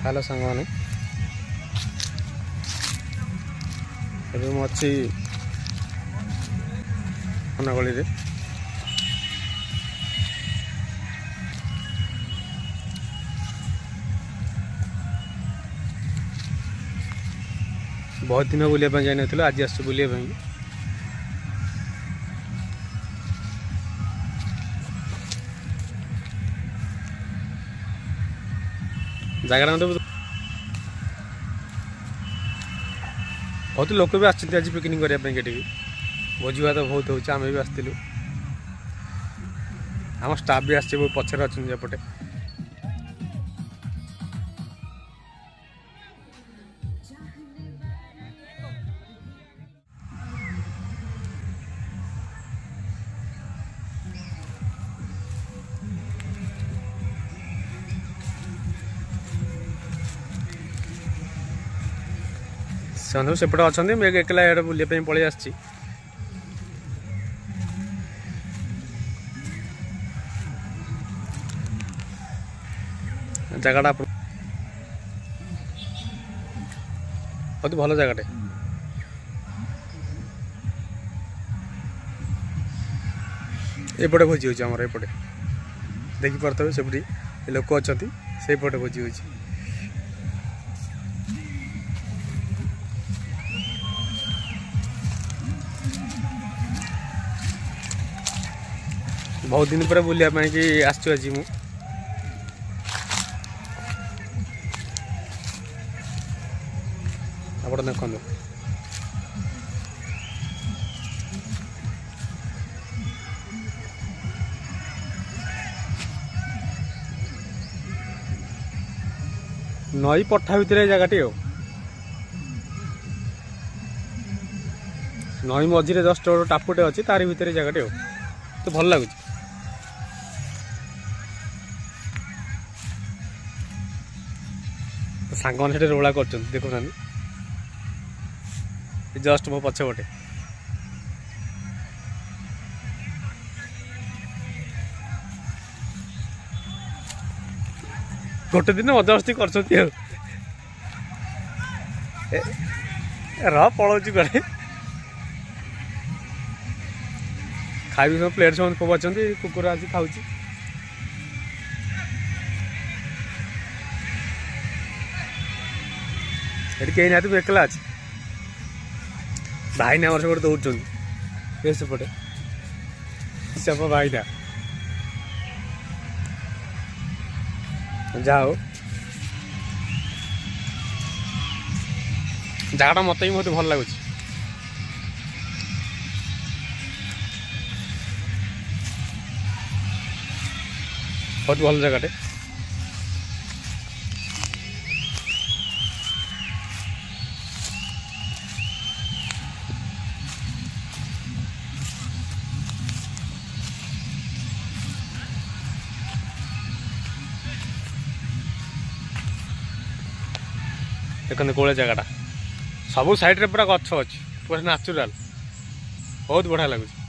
Hello सांग मैंने अच्छी अनागली बहुत दिन बुलाया जाइन आज आस बुलाया जगह बहुत लोक भी आज पिकनिक करने भोजी भात बहुत हो आम भी आसलु आम स्टाफ भी आस पचर अच्छे से सेपटे अच्छा मैं एकला ये बुलापी पलि आसी जगह बहुत भल जगह एपटे भोजी होमर एपटे देखिपे सेपटी लोक अच्छा से पटे भोजी हो बहुत दिन पर बुलाया कि आज मु आप देखो नई पठा भितर जगह नई मझे जस्ट टापुटे अच्छी तारी भितर जगह तो भल लगुच सांग मैंने रोला कर देखुना जस्ट मो पछपटे गोटे दिन मजामस्ती कर पलाऊँ कड़े खाई सब प्लेट सब फोपाच कुकुर आज खाऊ कहीं ना तुम एकला अच्छे भाई ना सब दौड़ सेपटे सब भाई ना जाओ जगह मत भी बहुत भल लगुच बहुत भल जगह देखते कौन जगह सब साइड रे पूरा गछ अच्छी पूरा नाचुराल बहुत बढ़िया लगुच।